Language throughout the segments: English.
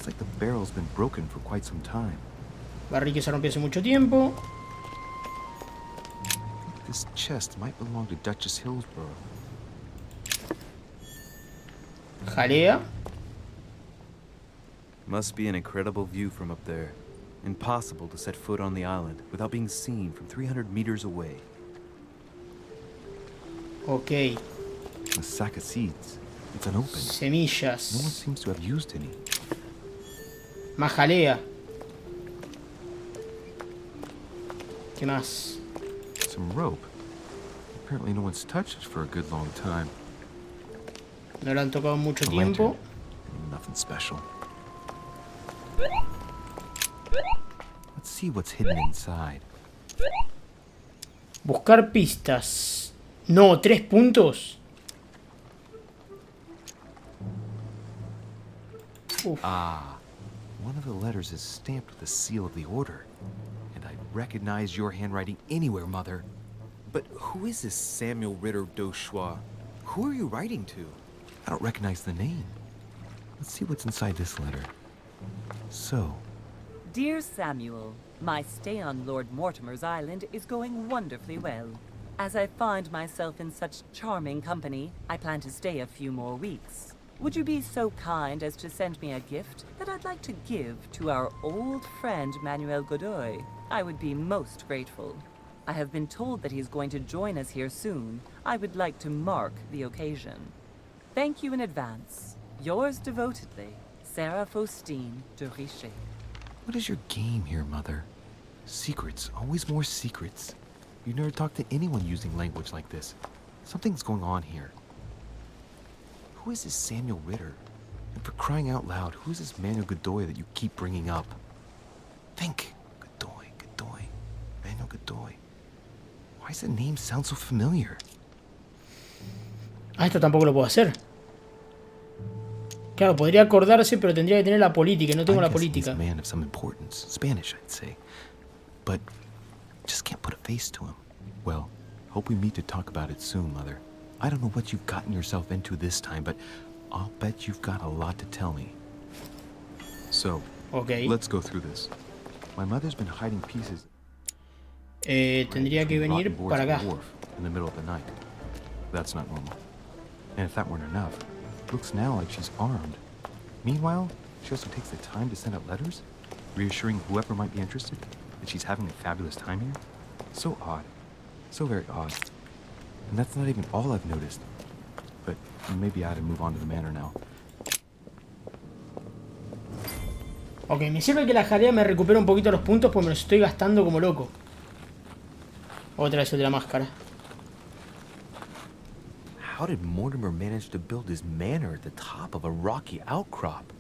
like the barrel's been broken for quite some time. Barril que se rompió hace mucho tiempo. This chest might belong to Duchess Hillsborough. Jalea. Must be an incredible view from up there. Impossible to set foot on the island without being seen from 300 meters away. Ok. A sack of seeds. It's unopened. Semillas. No one seems to have used any. Más jalea. ¿Qué más? Some rope. Apparently no one's touched it for a good long time. No lo han tocado mucho A tiempo. lantern. Nothing special. Let's see what's hidden inside. Buscar pistas. No, 3 puntos. Uf. Ah, one of the letters is stamped with the seal of the order. And I recognize your handwriting anywhere, Mother. But who is this Samuel Ritter d'Auchois? Who are you writing to? I don't recognize the name. Let's see what's inside this letter. So, Dear Samuel, my stay on Lord Mortimer's island is going wonderfully well. As I find myself in such charming company, I plan to stay a few more weeks. Would you be so kind as to send me a gift that I'd like to give to our old friend Manuel Godoy? I would be most grateful. I have been told that he's going to join us here soon. I would like to mark the occasion. Thank you in advance. Yours devotedly, Sarah Faustine de Richer. what is your game here, Mother? Secrets, always more secrets. You never talk to anyone using language like this. Something's going on here. Who is this Samuel Ritter? And for crying out loud, who is this Manuel Godoy that you keep bringing up? Think. Godoy. Manuel Godoy. Why does the name sound so familiar? Ah, esto tampoco lo puedo hacer. Claro, podría acordarse, pero tendría que tener la política. Y no tengo la política. He's a man of some importance. Spanish, I'd say. But just can't put a face to him. Well, hope we meet to talk about it soon, Mother. I don't know what you've gotten yourself into this time, but I'll bet you've got a lot to tell me. So, Ok. let's go through this. My mother's been hiding pieces. Tendría que venir rotten boards para on acá. the wharf in the middle of the night. That's not normal. And if that weren't enough, it looks now like she's armed. Meanwhile, she also takes the time to send out letters, reassuring whoever might be interested that she's having a fabulous time here. So odd. So very odd. And that's not even all I've noticed. But maybe I ought to move on to the manor now. Ok, me sirve que la jalea me recupere un poquito los puntos porque me los estoy gastando como loco. Otra vez el de la máscara. How did Mortimer manage to build his manor at the top of a rocky outcrop?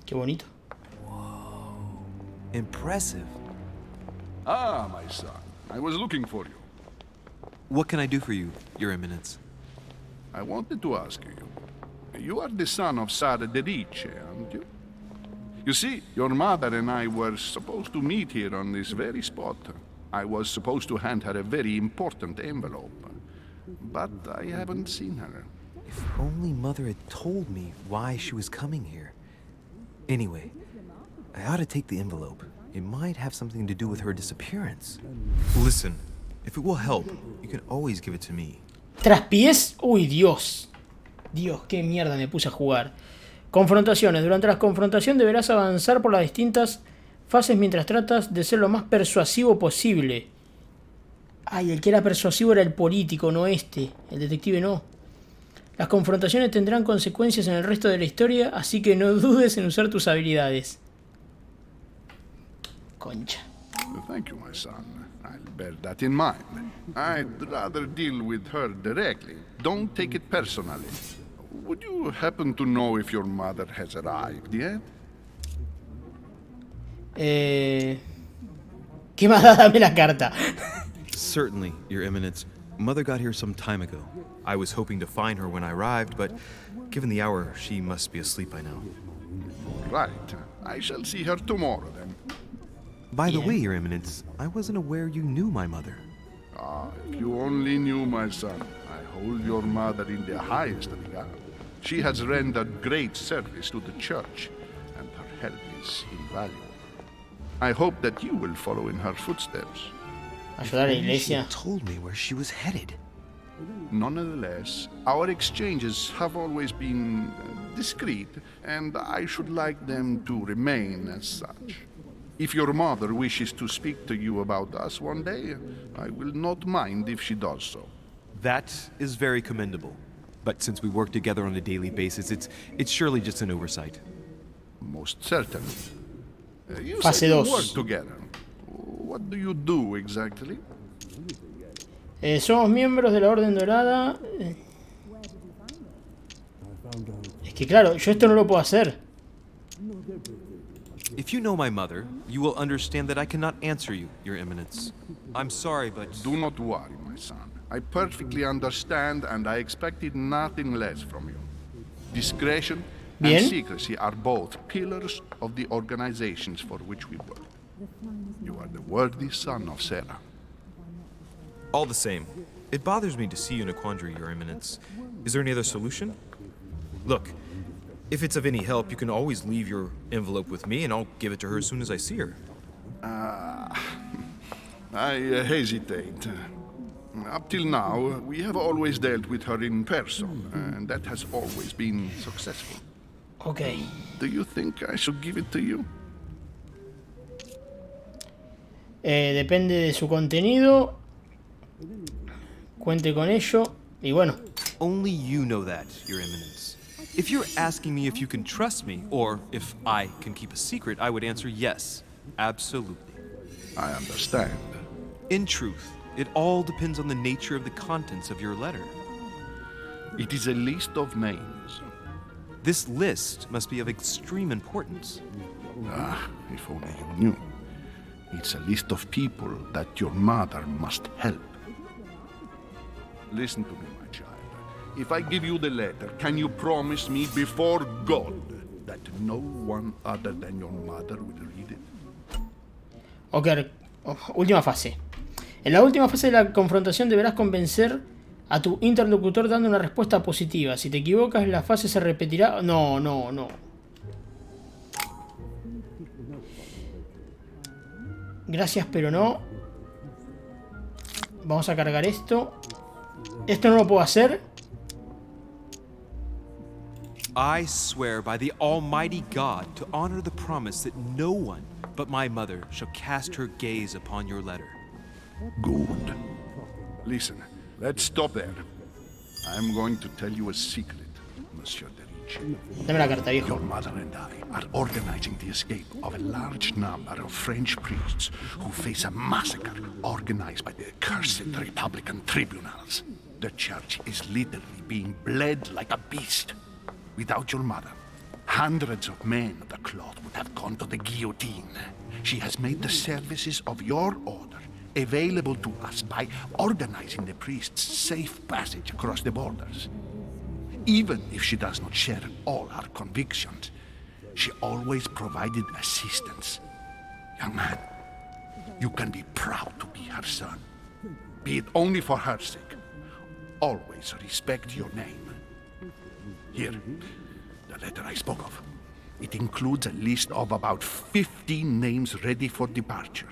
Qué bonito. Impressive. Ah, my son. I was looking for you. What can I do for you, Your Eminence? I wanted to ask you. You are the son of Sara de Riche, aren't you? You see, your mother and I were supposed to meet here on this very spot. I was supposed to hand her a very important envelope. But I haven't seen her. If only Mother had told me why she was coming here. Anyway, I ought to take the envelope. It might have something to do with her disappearance. Listen, if it will help, you can always give it to me. ¿Traspiés? Uy, Dios. Dios, qué mierda me puse a jugar. Confrontaciones. Durante la confrontación deberás avanzar por las distintas fases mientras tratas de ser lo más persuasivo posible. Ay, el que era persuasivo era el político, no este. El detective no. Las confrontaciones tendrán consecuencias en el resto de la historia, así que no dudes en usar tus habilidades. Concha. Thank you, my son. I'll bear that in mind. I'd rather deal with her directly. Don't take it personally. Would you happen to know if your mother has arrived yet? ¿Qué más da? Dame la carta. Certainly, Your Eminence. Mother got here some time ago. I was hoping to find her when I arrived, but given the hour, she must be asleep by now. Right. I shall see her tomorrow then. By the way, Your Eminence, I wasn't aware you knew my mother. Ah, if you only knew, my son. I hold your mother in the highest regard. She has rendered great service to the church, and her help is invaluable. I hope that you will follow in her footsteps. Ayudar a la She iglesia. told me where she was headed. Nonetheless, our exchanges have always been discreet, and I should like them to remain as such. If your mother wishes to speak to you about us one day, I will not mind if she does so. That is very commendable. But since we work together on a daily basis, it's surely just an oversight. Most certainly. You Fase say you 2. work together. What do you do exactly? Somos miembros de la Orden Dorada. Es que claro, yo esto no lo puedo hacer. If you know my mother, you will understand that I cannot answer you, Your Eminence. I'm sorry, but... Do not worry, my son. I perfectly understand, and I expected nothing less from you. Discretion Bien. and secrecy are both pillars of the organizations for which we work. You are the worthy son of Sarah. All the same, it bothers me to see you in a quandary, Your Eminence. Is there any other solution? Look, if it's of any help, you can always leave your envelope with me, and I'll give it to her as soon as I see her. I hesitate. Up till now, we have always dealt with her in person, and that has always been successful. Ok. Do you think I should give it to you? Depende de su contenido. Cuente con ello. Y bueno. Only you know that, Your Eminence. If you're asking me if you can trust me, or if I can keep a secret, I would answer yes, absolutely. I understand. In truth, it all depends on the nature of the contents of your letter. It is a list of names. This list must be of extreme importance. Ah, if only you knew. It's a list of people that your mother must help. Listen to me, my child. If I give you the letter, can you promise me before God that no one other than your mother will read it? Ok. Última fase. En la última fase de la confrontación deberás convencer a tu interlocutor dando una respuesta positiva. Si te equivocas, la fase se repetirá. No. Gracias, pero no. Vamos a cargar esto. Esto no lo puedo hacer. I swear by the Almighty God to honor the promise that no one but my mother shall cast her gaze upon your letter. Good. Listen, let's stop there. I'm going to tell you a secret, Monsieur de Ricci. Dame la carta, viejo. Your mother and I are organizing the escape of a large number of French priests who face a massacre organized by the accursed Republican tribunals. The church is literally being bled like a beast. Without your mother, hundreds of men of the cloth would have gone to the guillotine. She has made the services of your order available to us by organizing the priests' safe passage across the borders. Even if she does not share all our convictions, she always provided assistance. Young man, you can be proud to be her son. Be it only for her sake. Always respect your name. Here, the letter I spoke of. It includes a list of about 15 names ready for departure.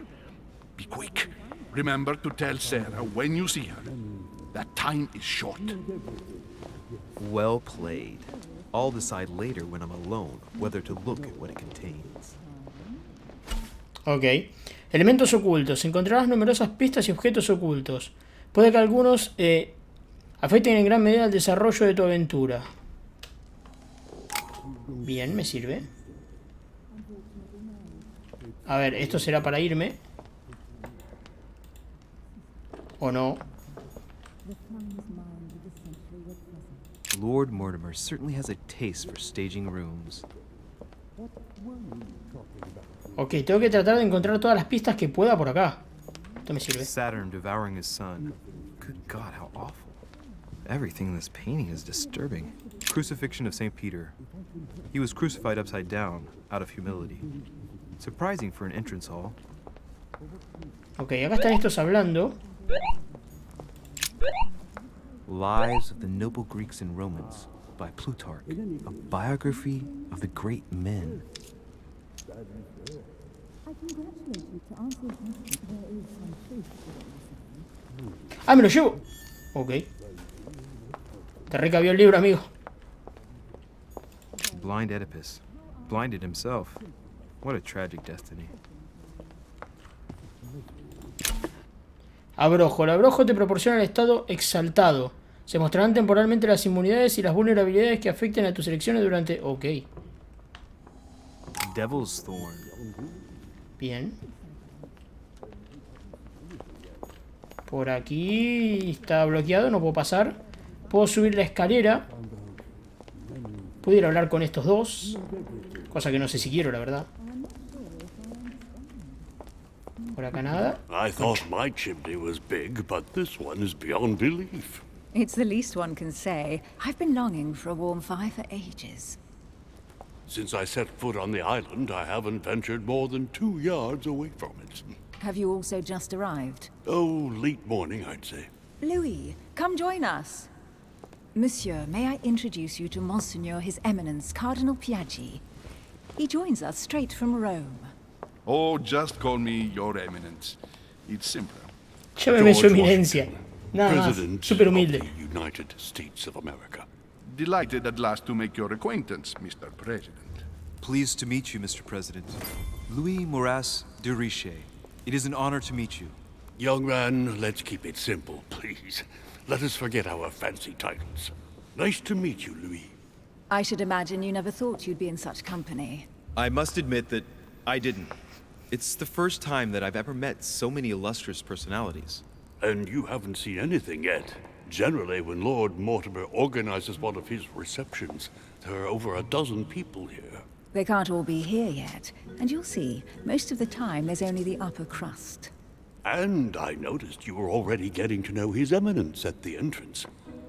Be quick. Remember to tell Sarah when you see her that time is short. Well played. I'll decide later when I'm alone whether to look at what it contains. Ok. Elementos ocultos. Encontrarás numerosas pistas y objetos ocultos. Puede que algunos afecten en gran medida el desarrollo de tu aventura. Bien, me sirve. A ver, esto será para irme. ¿O no? Lord Mortimer certainly has a taste for staging rooms. Ok, tengo que tratar de encontrar todas las pistas que pueda por acá. Esto me sirve. Saturn devouring his son. Good God, how awful. Everything in this painting is disturbing. Crucifixion of St. Peter. He was crucified upside down, out of humility. Surprising for an entrance hall. Ok, acá están estos hablando. Lives of the Noble Greeks and Romans by Plutarch. A biography of the great men. ¡Ah, me lo llevo! Ok. Te recabió el libro, amigo. Blind Oedipus. Blinded himself. What a tragic destiny. Abrojo. El abrojo te proporciona el estado exaltado. Se mostrarán temporalmente las inmunidades y las vulnerabilidades que afecten a tus elecciones durante... Ok. Devil's Thorn. Bien. Por aquí está bloqueado, no puedo pasar. Puedo subir la escalera. Pudiera hablar con estos dos. Cosa que no sé si quiero, la verdad. Por acá nada. I thought my chimney was big, but this one is beyond belief. It's the least one can say. I've been longing for a warm fire for ages. Since I set foot on the island, I haven't ventured more than 2 yards away from it. Have you also just arrived? Oh, late morning, I'd say. Louis, come join us. Monsieur, may I introduce you to Monseigneur His Eminence Cardinal Piaggi? He joins us straight from Rome. Oh, just call me Your Eminence. It's simpler. Llámeme su George eminencia. Washington, Nada más. President Súper of humilde. the United States of America. Delighted at last to make your acquaintance, Mr. President. Pleased to meet you, Mr. President. Louis Moras de Richer. It is an honor to meet you. Young man, let's keep it simple, please. Let us forget our fancy titles. Nice to meet you, Louis. I should imagine you never thought you'd be in such company. I must admit that I didn't. It's the first time that I've ever met so many illustrious personalities. And you haven't seen anything yet. Generally, when Lord Mortimer organizes one of his receptions, there are over a dozen people here. They can't all be here yet, and you'll see, most of the time there's only the upper crust. And I noticed you were already getting to know His Eminence at the entrance.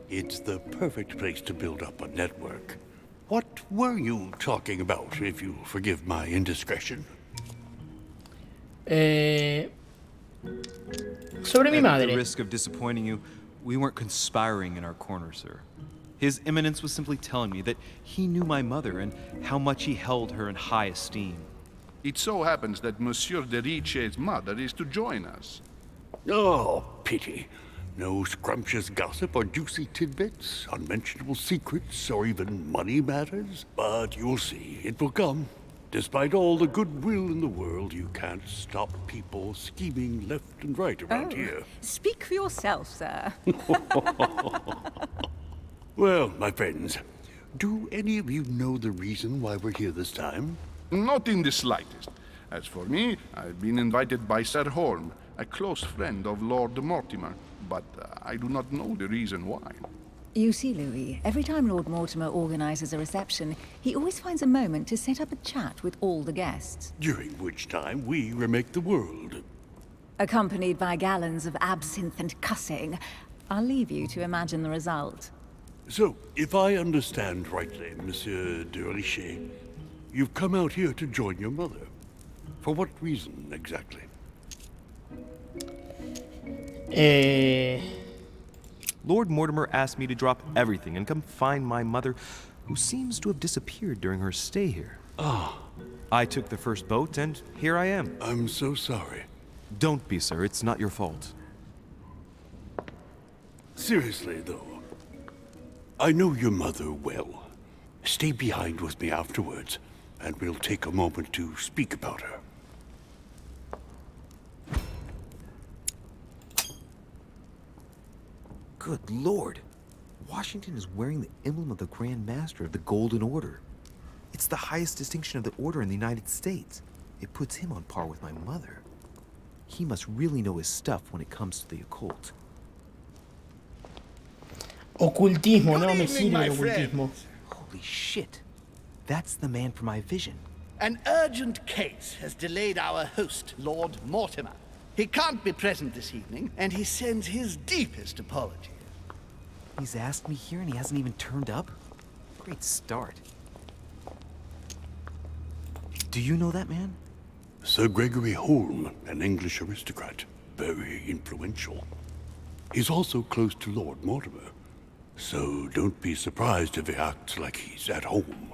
It's the perfect place to build up a network. What were you talking about, if you forgive my indiscretion? Sobre mi At the madre. risk of disappointing you, we weren't conspiring in our corner, sir. His Eminence was simply telling me that he knew my mother and how much he held her in high esteem. It so happens that Monsieur de Riche's mother is to join us. Oh, pity. No scrumptious gossip or juicy tidbits, unmentionable secrets, or even money matters. But you'll see, it will come. Despite all the goodwill in the world, you can't stop people scheming left and right around here. Speak for yourself, sir. Well, my friends, do any of you know the reason why we're here this time? Not in the slightest. As for me, I've been invited by Sir Holm, a close friend of Lord Mortimer, but I do not know the reason why. You see, Louis, every time Lord Mortimer organizes a reception, he always finds a moment to set up a chat with all the guests. During which time we remake the world. Accompanied by gallons of absinthe and cussing. I'll leave you to imagine the result. So, if I understand rightly, Monsieur de Richer, you've come out here to join your mother. For what reason, exactly? Lord Mortimer asked me to drop everything and come find my mother, who seems to have disappeared during her stay here. Ah, I took the first boat, and here I am. I'm so sorry. Don't be, sir. It's not your fault. Seriously, though, I know your mother well. Stay behind with me afterwards, and we'll take a moment to speak about her. Good Lord. Washington is wearing the emblem of the Grand Master of the Golden Order. It's the highest distinction of the order in the United States. It puts him on par with my mother. He must really know his stuff when it comes to the occult. Ocultismo, no Good me evening, sirve my el ocultismo. Holy shit. That's the man for my vision. An urgent case has delayed our host, Lord Mortimer. He can't be present this evening, and he sends his deepest apologies. He's asked me here and he hasn't even turned up? Great start. Do you know that man? Sir Gregory Holm, an English aristocrat, very influential. He's also close to Lord Mortimer, so don't be surprised if he acts like he's at home.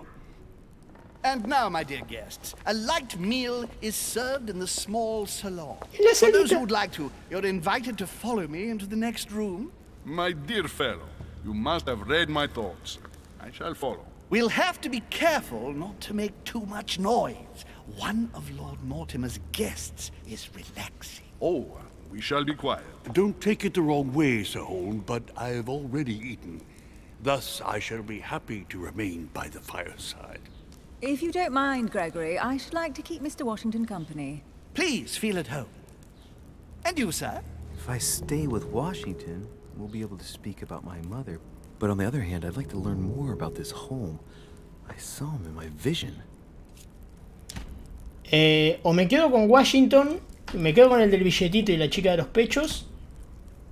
And now, my dear guests, a light meal is served in the small salon. La For those salita. who would like to, you're invited to follow me into the next room. My dear fellow, you must have read my thoughts. I shall follow. We'll have to be careful not to make too much noise. One of Lord Mortimer's guests is relaxing. Oh, we shall be quiet. Don't take it the wrong way, Sir Holm, but I've already eaten. Thus, I shall be happy to remain by the fireside. If you don't mind, Gregory, I should like to keep Mr. Washington company. Please feel at home. And you, sir? If I stay with Washington, we'll be able to speak about my mother. But on the other hand, I'd like to learn more about this home. I saw him in my vision. O me quedo con Washington, me quedo con el del billetito y la chica de los pechos,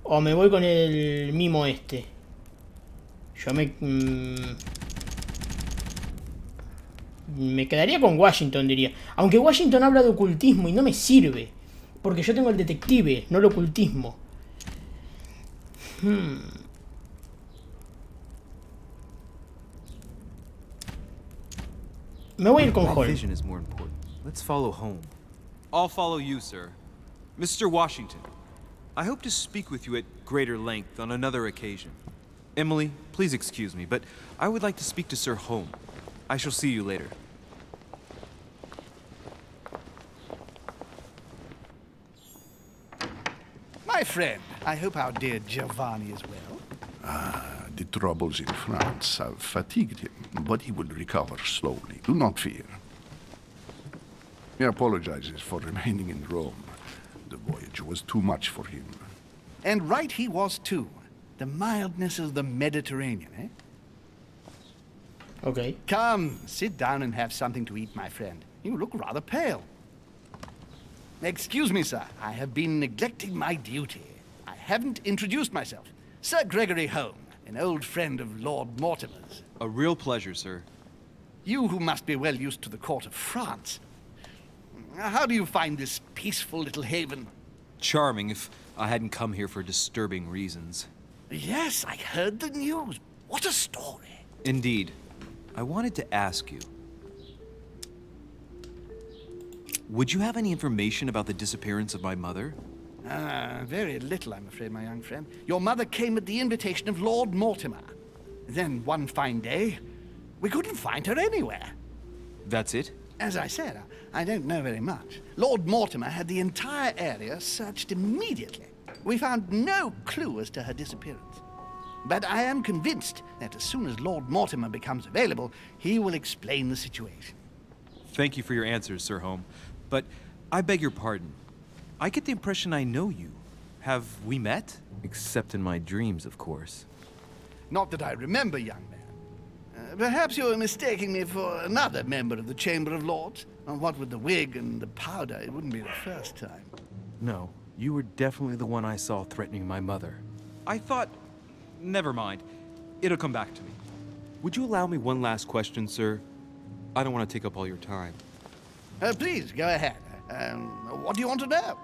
o me voy con el mimo este. Yo me quedaría con Washington, diría. Aunque Washington habla de ocultismo y no me sirve, porque yo tengo el detective, no el ocultismo. Me voy a ir con My Holm. vision is more important. Let's follow home. I'll follow you, sir. Mr. Washington, I hope to speak with you at greater length on another occasion. Emily, please excuse me, but I would like to speak to Sir Holm. I shall see you later. My friend, I hope our dear Giovanni is well. The troubles in France have fatigued him, but he will recover slowly. Do not fear. He apologizes for remaining in Rome. The voyage was too much for him. And right he was too. The mildness of the Mediterranean, eh? Ok. Come, sit down and have something to eat, my friend. You look rather pale. Excuse me, sir. I have been neglecting my duty. I haven't introduced myself. Sir Gregory Holm, an old friend of Lord Mortimer's. A real pleasure, sir. You who must be well used to the court of France. How do you find this peaceful little haven? Charming if I hadn't come here for disturbing reasons. Yes, I heard the news. What a story. Indeed. I wanted to ask you. Would you have any information about the disappearance of my mother? Very little, I'm afraid, my young friend. Your mother came at the invitation of Lord Mortimer. Then one fine day, we couldn't find her anywhere. That's it? As I said, I don't know very much. Lord Mortimer had the entire area searched immediately. We found no clue as to her disappearance. But I am convinced that as soon as Lord Mortimer becomes available, he will explain the situation. Thank you for your answers, Sir Holm. But I beg your pardon. I get the impression I know you. Have we met? Except in my dreams, of course. Not that I remember, young man. Perhaps you are mistaking me for another member of the Chamber of Lords. What with the wig and the powder, it wouldn't be the first time. No, you were definitely the one I saw threatening my mother. I thought... Never mind. It'll come back to me. Would you allow me one last question, sir? I don't want to take up all your time. Please, go ahead. What do you want to know?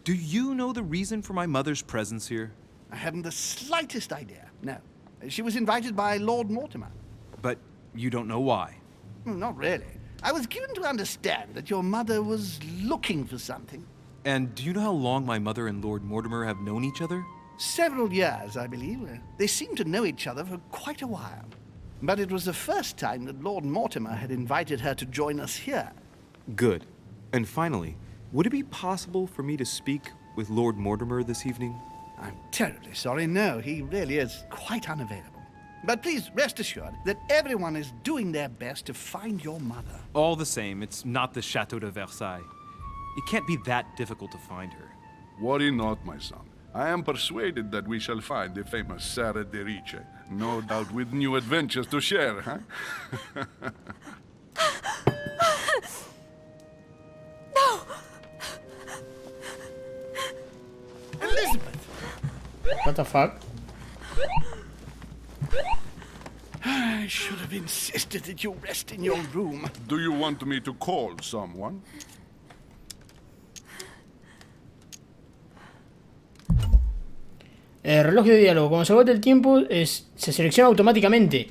Do you know the reason for my mother's presence here? I haven't the slightest idea, no. She was invited by Lord Mortimer. But you don't know why. Not really. I was given to understand that your mother was looking for something. And do you know how long my mother and Lord Mortimer have known each other? Several years, I believe. They seemed to know each other for quite a while. But it was the first time that Lord Mortimer had invited her to join us here. Good. And finally, Would it be possible for me to speak with Lord Mortimer this evening? I'm terribly sorry. No, he really is quite unavailable. But please rest assured that everyone is doing their best to find your mother. All the same, it's not the Chateau de Versailles. It can't be that difficult to find her. Worry not, my son. I am persuaded that we shall find the famous Sarah de Riche. No doubt with new adventures to share, huh? No! Elizabeth! What the fuck? I should have insisted that you rest in your room. Do you want me to call someone? Reloj de diálogo. Cuando se agote el tiempo, se selecciona automáticamente.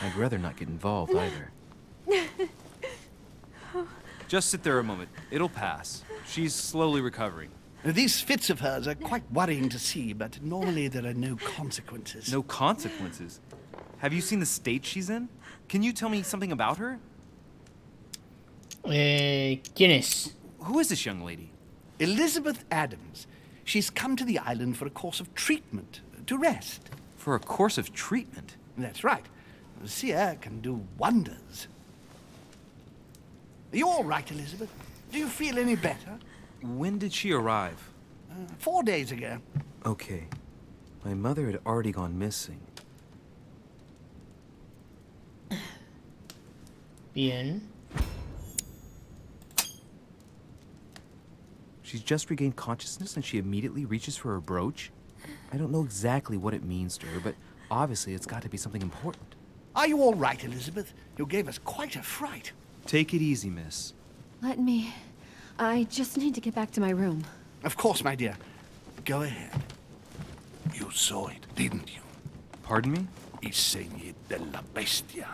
I'd rather not get involved either. Just sit there a moment. It'll pass. She's slowly recovering. These fits of hers are quite worrying to see, but normally there are no consequences. No consequences? Have you seen the state she's in? Can you tell me something about her? ¿Quién es? Who is this young lady? Elizabeth Adams. She's come to the island for a course of treatment, to rest. For a course of treatment? That's right. Seer can do wonders. Are you all right, Elizabeth? Do you feel any better? When did she arrive? 4 days ago. Okay. My mother had already gone missing. Bien. She's just regained consciousness and she immediately reaches for her brooch? I don't know exactly what it means to her, but obviously it's got to be something important. Are you all right, Elizabeth? You gave us quite a fright. Take it easy, miss. Let me... I just need to get back to my room. Of course, my dear. Go ahead. You saw it, didn't you? Pardon me? I segni della bestia.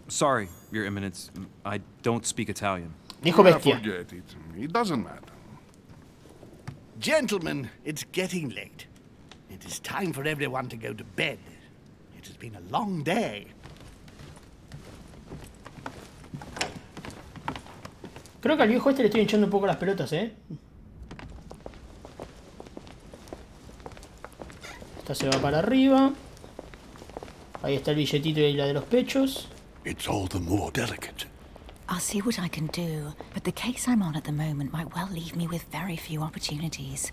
Sorry, Your Eminence. I don't speak Italian. Dijo bestia. Forget it. It doesn't matter. Gentlemen, it's getting late. It is time for everyone to go to bed. It has been a long day. Creo que al viejo este le estoy hinchando un poco las pelotas, ¿eh? Esta se va para arriba. Ahí está el billetito y la de los pechos. It's all the more delicate. I'll see what I can do, but the case I'm on at the moment might well leave me with very few opportunities.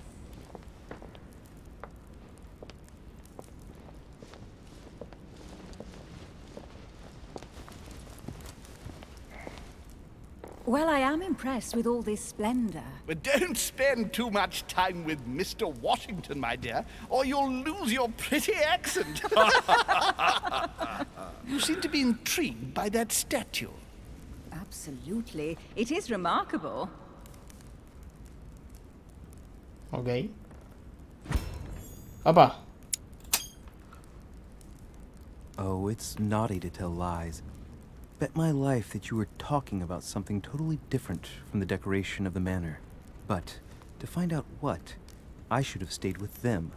Well, I am impressed with all this splendor. But don't spend too much time with Mr. Washington, my dear, or you'll lose your pretty accent. You seem to be intrigued by that statue. Absolutely. It is remarkable. Ok. Opa. Oh, it's naughty to tell lies. Bet my life that you were talking about something totally different from the decoration of the manor. But, to find out what, I should have stayed with them.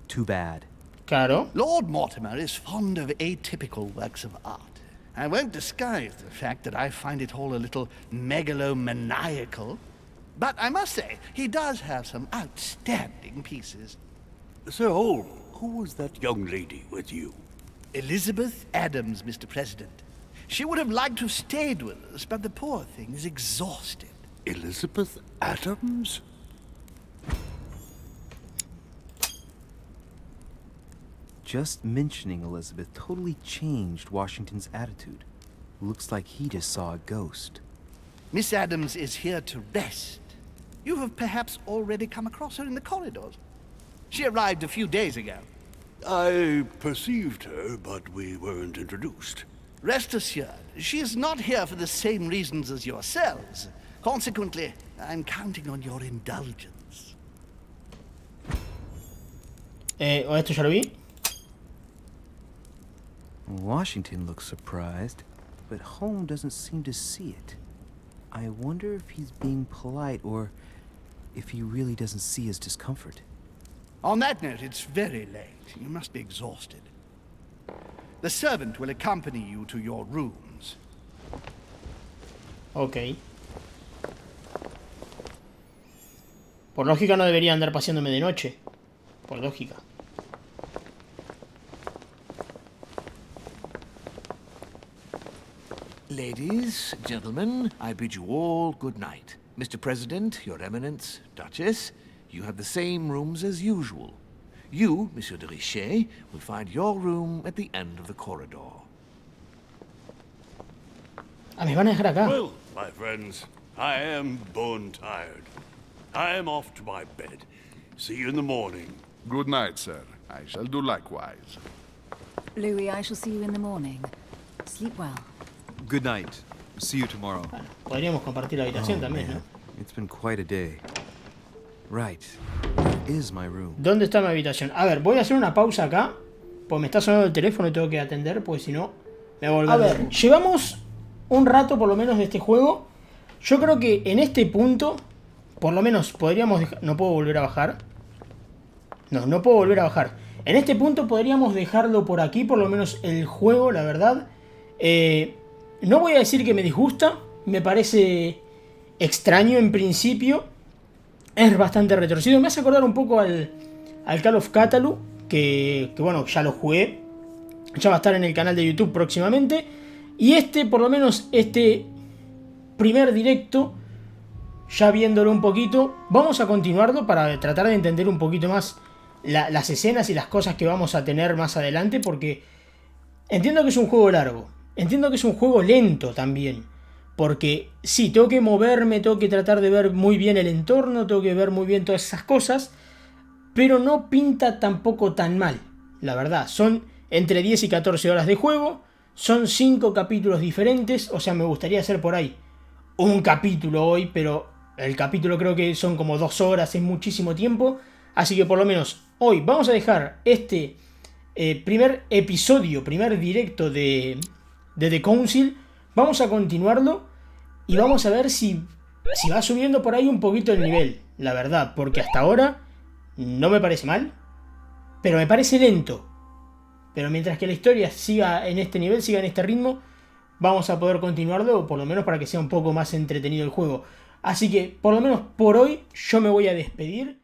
Too bad. Claro. Lord Mortimer is fond of atypical works of art. I won't disguise the fact that I find it all a little megalomaniacal. But I must say, he does have some outstanding pieces. Sir Holmes, who was that young lady with you? Elizabeth Adams, Mr. President. She would have liked to have stayed with us, but the poor thing is exhausted. Elizabeth Adams? Just mentioning Elizabeth totally changed Washington's attitude. Looks like he just saw a ghost. Miss Adams is here to rest. You have perhaps already come across her in the corridors. She arrived a few days ago. I perceived her, but we weren't introduced. Rest assured, she is not here for the same reasons as yourselves. Consequently, I'm counting on your indulgence. Esto ya lo vi. Washington looks surprised, but Holmes doesn't seem to see it. I wonder if he's being polite or if he really doesn't see his discomfort. On that note, it's very late. You must be exhausted. The servant will accompany you to your rooms. Ok. Por lógica no debería andar paseándome de noche. Por lógica. Ladies, gentlemen, I bid you all good night. Mr. President, Your Eminence, Duchess, you have the same rooms as usual. You, Monsieur de Richet, will find your room at the end of the corridor. Ah, me van a dejar acá. Well, my friends, I am bone tired. I am off to my bed. See you in the morning. Good night, sir. I shall do likewise. Louis, I shall see you in the morning. Sleep well. Good night. See you tomorrow. Bueno, podríamos compartir la habitación también, ¿no? It's been quite a day. Right. Where is my room? ¿Dónde está mi habitación? A ver, voy a hacer una pausa acá. Pues me está sonando el teléfono y tengo que atender, pues si no, me voy a volver. A ver, llevamos un rato por lo menos de este juego. Yo creo que en este punto, por lo menos podríamos dejar... No puedo volver a bajar. No puedo volver a bajar. En este punto podríamos dejarlo por aquí, por lo menos el juego, la verdad. No voy a decir que me disgusta. Me parece extraño en principio. Es bastante retorcido. Me hace acordar un poco al Call of Capitulo. Que bueno, ya lo jugué. Ya va a estar en el canal de YouTube próximamente. Y por lo menos este primer directo, ya viéndolo un poquito, vamos a continuarlo para tratar de entender un poquito más las escenas y las cosas que vamos a tener más adelante. Porque entiendo que es un juego largo. Entiendo que es un juego lento también. Porque sí, tengo que moverme, tengo que tratar de ver muy bien el entorno, tengo que ver muy bien todas esas cosas. Pero no pinta tampoco tan mal, la verdad. Son entre 10 y 14 horas de juego. Son 5 capítulos diferentes. O sea, me gustaría hacer por ahí un capítulo hoy, pero el capítulo creo que son como 2 horas, es muchísimo tiempo. Así que por lo menos hoy vamos a dejar este primer episodio, primer directo de The Council. Vamos a continuarlo y vamos a ver si va subiendo por ahí un poquito el nivel, la verdad. Porque hasta ahora no me parece mal, pero me parece lento. Pero mientras que la historia siga en este nivel, siga en este ritmo, vamos a poder continuarlo, por lo menos para que sea un poco más entretenido el juego. Así que, por lo menos por hoy, yo me voy a despedir.